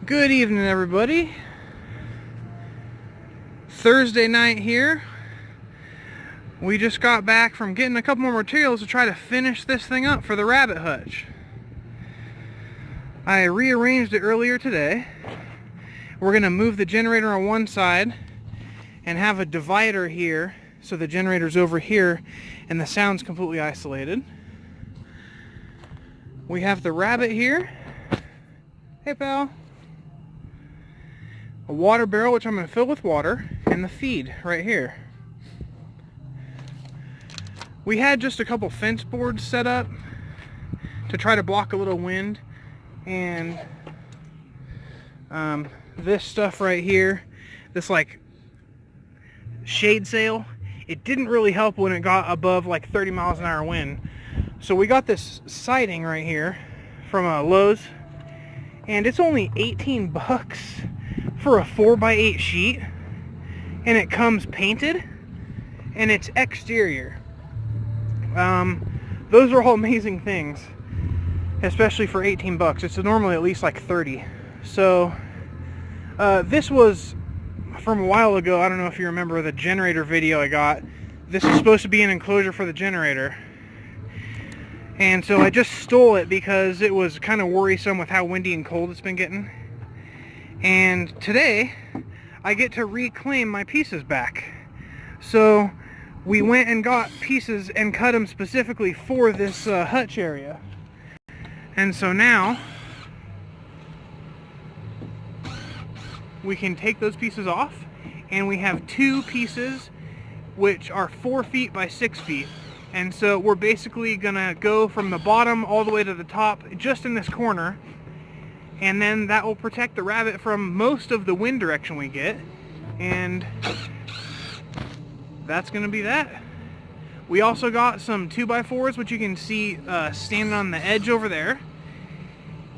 Good evening, everybody. Thursday night here. We just got back from getting a couple more materials to try to finish this thing up for the rabbit hutch. I rearranged it earlier today. We're going to move the generator on one side and have a divider here, so the generator's over here and the sound's completely isolated. We have the rabbit here. Hey, pal. A water barrel, which I'm going to fill with water, and the feed right here. We had just a couple fence boards set up to try to block a little wind, and this stuff right here, this like shade sail, it didn't really help when it got above like 30 miles an hour wind. So we got this siding right here from Lowe's, and it's only 18 bucks for a 4x8 sheet, and it comes painted and it's exterior. Those are all amazing things, especially for 18 bucks. It's normally at least like 30. So this was from a while ago. I don't know if you remember the generator video I got. This is supposed to be an enclosure for the generator, and so I just stole it because it was kind of worrisome with how windy and cold it's been getting. And today I get to reclaim my pieces back. So we went and got pieces and cut them specifically for this hutch area. And so now we can take those pieces off, and we have two pieces which are 4 feet by 6 feet. And so we're basically gonna go from the bottom all the way to the top just in this corner, and then that will protect the rabbit from most of the wind direction we get. And that's gonna be that. We also got some 2x4s, which you can see standing on the edge over there.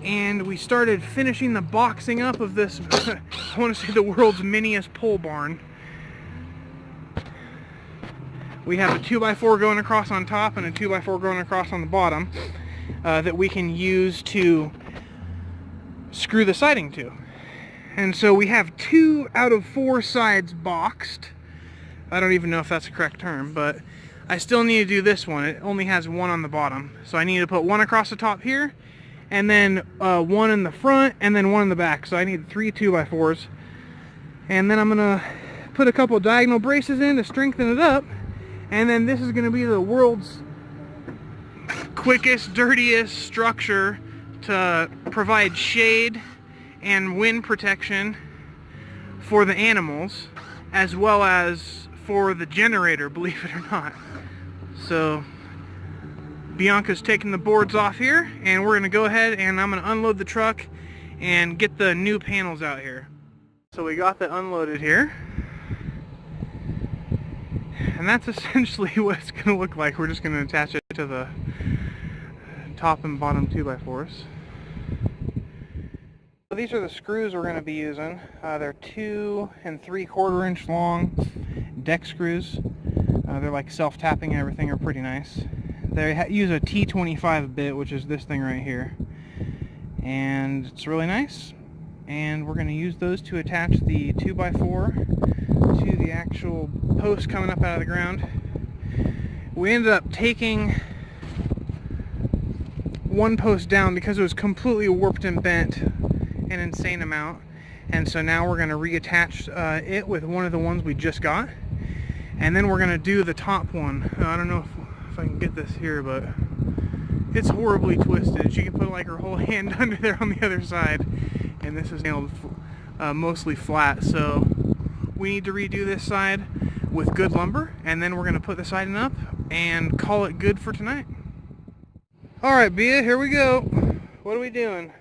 And we started finishing the boxing up of this, I want to say the world's miniest pole barn. We have a 2x4 going across on top and a 2x4 going across on the bottom that we can use to screw the siding to. And so we have 2 out of 4 sides boxed. I don't even know if that's the correct term, but I still need to do this one. It only has 1 on the bottom. So I need to put 1 across the top here, and then 1 in the front, and then 1 in the back. So I need 3 2x4s. And then I'm gonna put a couple diagonal braces in to strengthen it up. And then this is gonna be the world's quickest, dirtiest structure to provide shade and wind protection for the animals, as well as for the generator, believe it or not. So Bianca's taking the boards off here, and we're gonna go ahead and I'm gonna unload the truck and get the new panels out here. So we got that unloaded here, and that's essentially what it's gonna look like. We're just gonna attach it to the top and bottom 2x4s. So these are the screws we're going to be using. They're 2 3/4 inch long deck screws. They're like self-tapping and everything, are pretty nice. They use a T25 bit, which is this thing right here, and it's really nice. And we're going to use those to attach the 2x4 to the actual post coming up out of the ground. We ended up taking one post down because it was completely warped and bent an insane amount, and so now we're going to reattach it with one of the ones we just got, and then we're going to do the top one. I don't know if I can get this here, but it's horribly twisted. She can put like her whole hand under there on the other side, and this is nailed mostly flat. So we need to redo this side with good lumber, and then we're going to put the siding up and call it good for tonight. Alright, Bia, here we go. What are we doing?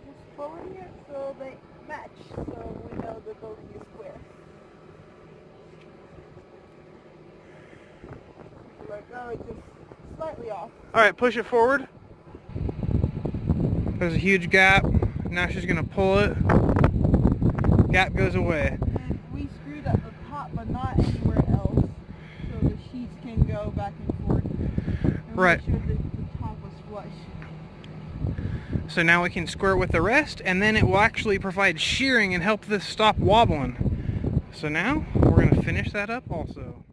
Just folding it so they match, so we know the building is square. Let go, it's just slightly off. Alright, push it forward. There's a huge gap. Now she's going to pull it. Gap goes away. And we screwed up the top, but not anywhere else, so the sheets can go back and forth. And right. Make sure that the top was flush. So now we can square it with the rest, and then it will actually provide shearing and help this stop wobbling. So now we're going to finish that up also.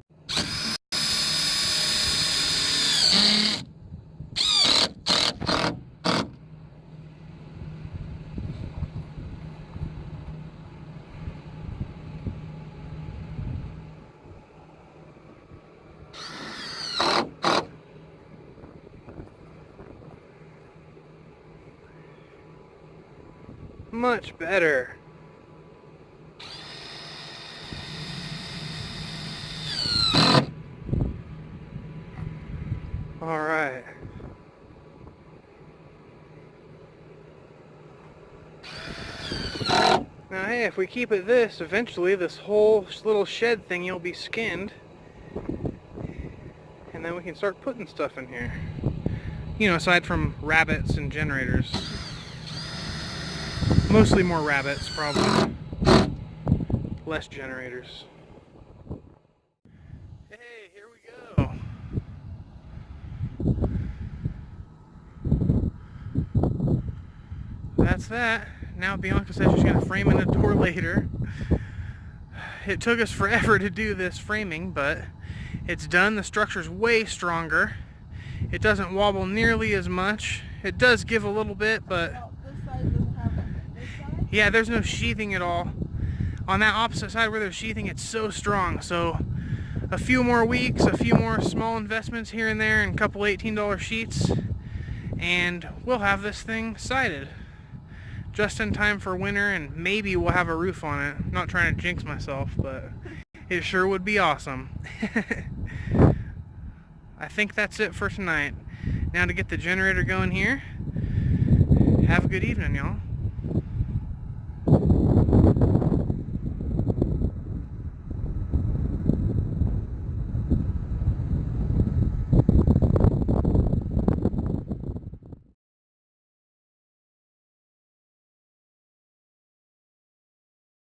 Much better. All right. Now, hey, if we keep it this, eventually this whole little shed thing will be skinned, and then we can start putting stuff in here. You know, aside from rabbits and generators. Mostly more rabbits, probably. Less generators. Hey, here we go. That's that. Now Bianca says she's going to frame in a door later. It took us forever to do this framing, but it's done. The structure's way stronger. It doesn't wobble nearly as much. It does give a little bit, but Well, this side doesn't have this side? yeah, there's no sheathing at all. On that opposite side where there's sheathing, it's so strong. So a few more weeks, a few more small investments here and there, and a couple $18 sheets, and we'll have this thing sided. Just in time for winter, and maybe we'll have a roof on it. I'm not trying to jinx myself, but it sure would be awesome. I think that's it for tonight. Now to get the generator going here. Have a good evening, y'all.